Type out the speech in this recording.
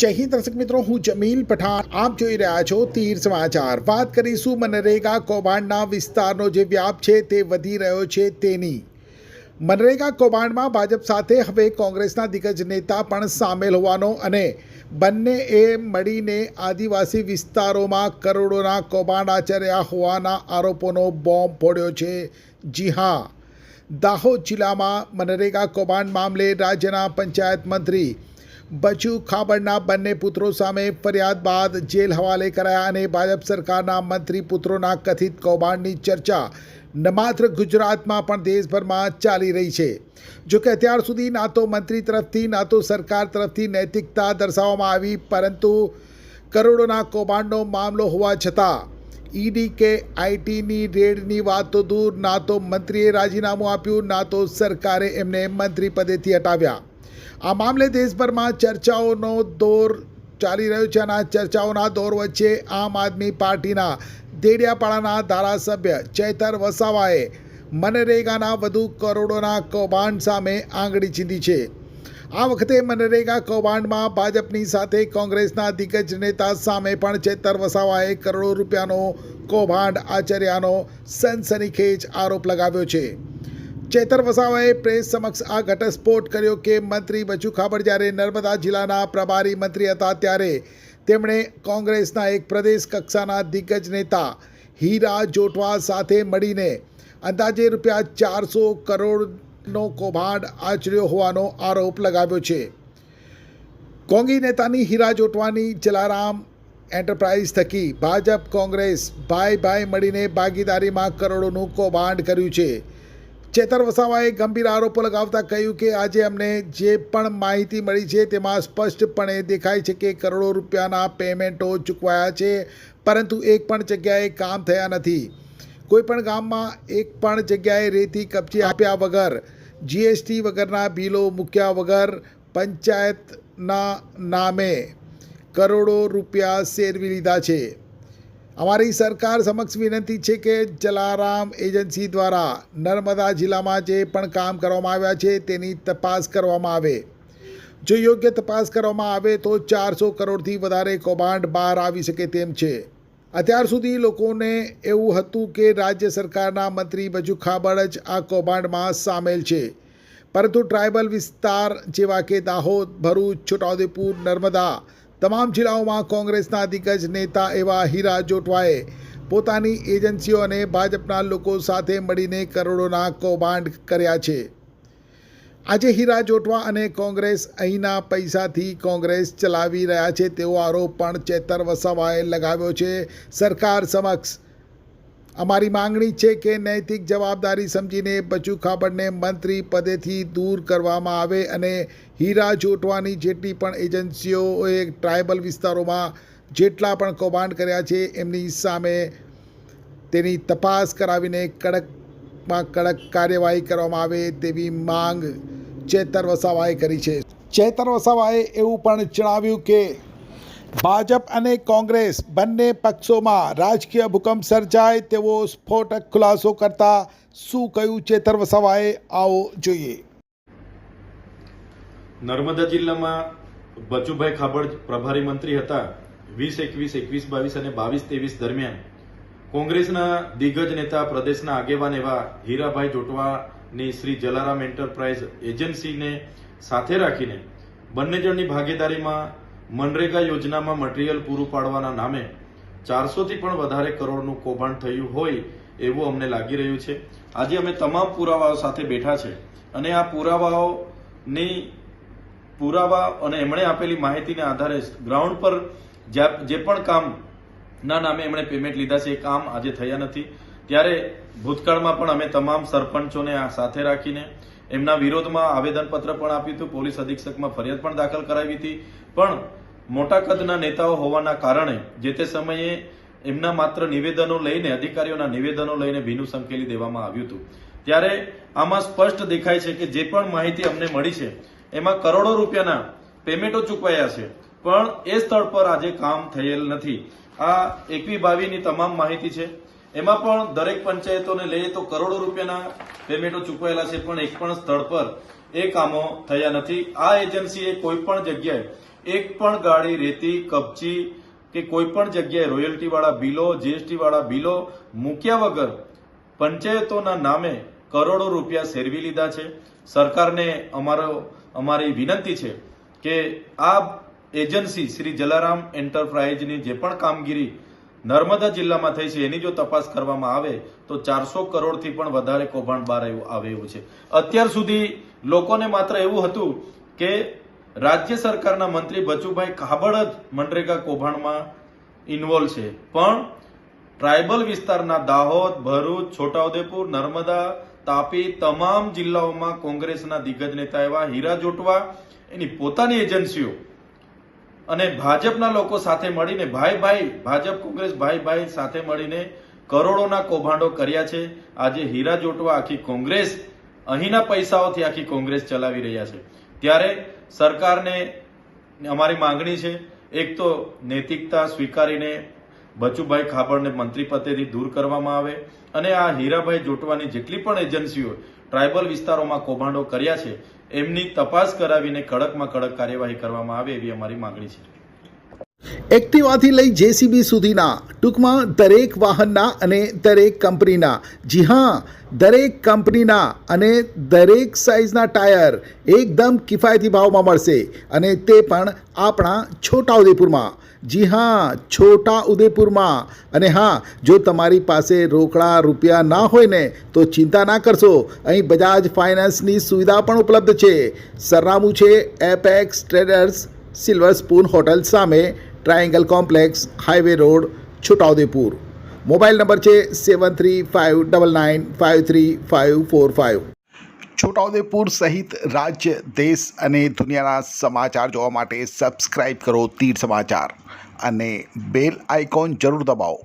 જય હિન્દ દર્શક મિત્રો, હું જમીલ પઠાણ. આપ જોઈ રહ્યા છો તીર સમાચાર. વાત કરીશું મનરેગા કૌભાંડના વિસ્તારનો જે વ્યાપ છે તે વધી રહ્યો છે તેની. મનરેગા કૌભાંડમાં ભાજપ સાથે હવે કોંગ્રેસના દિગ્ગજ નેતા પણ સામેલ હોવાનો અને બંનેએ મળીને આદિવાસી વિસ્તારોમાં કરોડોના કૌભાંડ આચર્યા હોવાના આરોપોનો બોમ્બ ફોડ્યો છે. જી હા, દાહોદ જિલ્લામાં મનરેગા કૌભાંડ મામલે રાજ્યના પંચાયત મંત્રી બચુ ખાબડના બંને પુત્રો સામે ફરિયાદ બાદ જેલ હવાલે કરાયા અને ભાજપ સરકારના મંત્રી પુત્રોના કથિત કૌભાંડની ચર્ચા ન માત્ર ગુજરાતમાં પણ દેશભરમાં ચાલી રહી છે. જોકે અત્યાર સુધી ના તો મંત્રી તરફથી ના તો સરકાર તરફથી નૈતિકતા દર્શાવવામાં આવી, પરંતુ કરોડોના કૌભાંડનો મામલો હોવા છતાં ઈડી કે આઈટીની રેડની વાત તો દૂર, ના તો મંત્રીએ રાજીનામું આપ્યું, ના તો સરકારે એમને મંત્રી પદેથી હટાવ્યા. આ મામલે દેશભરમાં ચર્ચાઓનો દોર ચાલી રહ્યો છે અને આ ચર્ચાઓના દોર વચ્ચે આમ આદમી પાર્ટીના દેડિયાપાડાના ધારાસભ્ય ચેતર વસાવાએ મનરેગાના વધુ કરોડોના કૌભાંડ સામે આંગળી ચીંધી છે. આ વખતે મનરેગા કૌભાંડમાં ભાજપની સાથે કોંગ્રેસના દિગ્ગજ નેતા સામે પણ ચેતર વસાવાએ કરોડો રૂપિયાનો કૌભાંડ આચર્યાનો સનસનીખેજ આરોપ લગાવ્યો છે. ચેતર વસાવાએ પ્રેસ સમક્ષ આ ઘટસ્ફોટ કર્યો કે મંત્રી બચુ ખાબડ જ્યારે નર્મદા જિલ્લાના પ્રભારી મંત્રી હતા ત્યારે તેમણે કોંગ્રેસના એક પ્રદેશ કક્ષાના દિગ્ગજ નેતા હીરા જોટવા સાથે મળીને અંદાજે ₹400 કરોડનો કૌભાંડ આચર્યો હોવાનો આરોપ લગાવ્યો છે. કોંગી નેતાની હીરા જોટવાની જલારામ એન્ટરપ્રાઇઝ થકી ભાજપ કોંગ્રેસ ભાઈ મળીને ભાગીદારીમાં કરોડોનું કૌભાંડ કર્યું છે. ચેતર વસાવાએ ગંભીર આરોપો લગાવતા કહ્યું કે આજે અમને જે પણ માહિતી મળી છે તેમાં સ્પષ્ટપણે દેખાય છે કે કરોડો રૂપિયાના પેમેન્ટો ચૂકવાયા છે, પરંતુ એક પણ જગ્યાએ કામ થયા નથી. કોઈ પણ ગામમાં એક પણ જગ્યાએ રેતી કબજે આપ્યા વગર, જીએસટી વગરના બિલો મૂક્યા વગર પંચાયતના નામે કરોડો રૂપિયા સેરવી લીધા છે. અમારી સરકાર સમક્ષ વિનંતી છે કે જલારામ એજન્સી દ્વારા નર્મદા જિલ્લામાં જે પણ કામ કરવામાં આવ્યા છે તેની તપાસ કરવામાં આવે. જો યોગ્ય તપાસ કરવામાં આવે તો 400 કરોડથી વધારે કૌભાંડ બહાર આવી શકે તેમ છે. અત્યાર સુધી લોકોને એવું હતું કે રાજ્ય સરકારના મંત્રી બચુ ખાબડ જ આ કૌભાંડમાં સામેલ છે, પરંતુ ટ્રાઇબલ વિસ્તાર જેવા કે દાહોદ, ભરૂચ, છોટાઉદેપુર, નર્મદા તમામ જિલ્લાઓમાં કોંગ્રેસના દિગ્ગજ નેતા એવા હીરા જોટવાએ પોતાની એજન્સીઓ અને ભાજપના લોકો સાથે મળીને કરોડોના કૌભાંડ કર્યા છે. આજે હીરા જોટવા અને કોંગ્રેસ અહીંના પૈસાથી કોંગ્રેસ ચલાવી રહ્યા છે તેવો આરોપ પણ ચેતર વસાવાએ લગાવ્યો છે સરકાર સમક્ષ. અમારી માંગણી છે કે નૈતિક જવાબદારી સમજીને બચુ ખાબડને મંત્રી પદેથી દૂર કરવામાં આવે અને હીરા જોટવાની જેટલી પણ એજન્સીઓએ ટ્રાઇબલ વિસ્તારોમાં જેટલા પણ કૌભાંડ કર્યા છે એમની સામે તેની તપાસ કરાવીને કડકમાં કડક કાર્યવાહી કરવામાં આવે તેવી માંગ ચેતર વસાવાએ કરી છે. ચેતર વસાવાએ એવું પણ જણાવ્યું કે ભાજપ અને કોંગ્રેસ બંને પક્ષોમાં રાજકીય ભૂકંપ સર્જાય તેવો સ્ફોટક ખુલાસો કરતા શું કહ્યું ચેતર વસાવાએ, આવો જોઈએ. નર્મદા જિલ્લામાં બચુભાઈ ખાબડ પ્રભારી મંત્રી હતા. 2021, 21, 22 અને 22-23 દરમિયાન કોંગ્રેસના દિગ્ગજ નેતા પ્રદેશના આગેવાન એવા હીરાભાઈ જોટવાની શ્રી જલારામ એન્ટરપ્રાઇઝ એજન્સીને સાથે રાખીને બંને જણની ભાગીદારીમાં મનરેગા યોજનામાં મટીરીયલ પૂરું પાડવાના નામે 400થી પણ વધારે કરોડનું કૌભાંડ થયું હોય એવું અમને લાગી રહ્યું છે. આજે અમે તમામ પુરાવાઓ સાથે બેઠા છે અને આ પુરાવા અને એમણે આપેલી માહિતીના આધારે ગ્રાઉન્ડ પર જે પણ કામના નામે એમણે પેમેન્ટ લીધા છે એ કામ આજે થયા નથી. ત્યારે ભૂતકાળમાં પણ અમે તમામ સરપંચોને સાથે રાખીને એમના વિરોધમાં આવેદનપત્ર પણ આપ્યું હતું, પોલીસ અધિક્ષકમાં ફરિયાદ પણ દાખલ કરાવી હતી, પણ મોટા કદના નેતાઓ હોવાના કારણે જે તે સમયે એમના માત્ર નિવેદનો લઈને, અધિકારીઓના નિવેદનો લઈને ભીનું સંકેલી દેવામાં આવ્યું હતું. ત્યારે આમાં સ્પષ્ટ દેખાય છે કે જે પણ માહિતી અમને મળી છે એમાં કરોડો રૂપિયાના પેમેન્ટો ચૂકવાયા છે, પણ એ સ્થળ પર આજે કામ થયેલ નથી. આ 21-22ની તમામ માહિતી છે. એમાં પણ દરેક પંચાયતોને લઈએ તો કરોડો રૂપિયાના પેમેન્ટો ચૂકવાયેલા છે, પણ એક પણ સ્થળ પર એ કામો થયા નથી. આ એજન્સીએ કોઈ પણ જગ્યાએ એક પણ ગાડી રેતી કપચી કે કોઈ પણ જગ્યાએ રોયલ્ટી વાળા બિલો જીએસટી વાળા બિલો મૂક્યા વગર પંચાયતોના નામે કરોડો રૂપિયા સેરવી લીધા છે. સરકારને અમારી વિનંતી છે કે આ એજન્સી શ્રી જલારામ એન્ટરપ્રાઇઝની જે પણ કામગીરી નર્મદા જિલ્લામાં થઈ છે એની જો તપાસ કરવામાં આવે તો 400 કરોડથી પણ વધારે કૌભાંડ બહાર આવે એવું છે. અત્યાર સુધી લોકોને માત્ર એવું હતું કે રાજ્ય સરકારના મંત્રી બચુભાઈ ખાબડ જ મનરેગા કૌભાંડમાં ઇન્વોલ્વ છે, પણ ટ્રાયબલ વિસ્તારના દાહોદ, ભરૂચ, છોટાઉદેપુર, નર્મદા, તાપી તમામ જિલ્લાઓમાં કોંગ્રેસના દિગ્ગજ નેતા એવા હીરા જોટવા એની પોતાની એજન્સીઓ અને ભાજપના લોકો સાથે મળીને ભાજપ કોંગ્રેસ ભાઈ સાથે મળીને કરોડોના કૌભાંડો કર્યા છે. આજે હીરા જોટવા આખી કોંગ્રેસ અહીંના પૈસાઓથી આખી કોંગ્રેસ ચલાવી રહ્યા છે. ત્યારે સરકારને અમારી માંગણી છે, એક તો નૈતિકતા સ્વીકારીને બચુભાઈ ખાબડને મંત્રી પદેથી દૂર કરવામાં આવે અને આ હીરાભાઈ જોટવાની જેટલી પણ એજન્સીઓ ટ્રાયબલ વિસ્તારોમાં કૌભાંડો કર્યા છે એમની તપાસ કરાવીને કડકમાં કડક કાર્યવાહી કરવામાં આવે એવી અમારી માંગણી છે. એક્ટિવાથી લઈ જેસીબી સુધીના, ટૂંકમાં દરેક વાહનના અને દરેક કંપનીના, જી હા, દરેક કંપનીના અને દરેક સાઇઝના ટાયર એકદમ કિફાયતી ભાવમાં મળશે અને તે પણ આપણા છોટાઉદેપુરમાં. જી હા, છોટાઉદેપુરમાં. અને હા, જો તમારી પાસે રોકડા રૂપિયા ના હોય ને તો ચિંતા ના કરશો, અહીં બજાજ ફાઇનાન્સની સુવિધા પણ ઉપલબ્ધ છે. સરનામું છે Apex Traders, silver spoon hotel સામે, triangle complex, highway road, Chhota Udaipur. Mobile number છે 7359953545. છોટાઉદેપુર સહિત રાજ્ય, દેશ અને દુનિયાના સમાચાર જોવા માટે સબસ્ક્રાઈબ કરો તીર સમાચાર અને બેલ આઇકોન જરૂર દબાવો.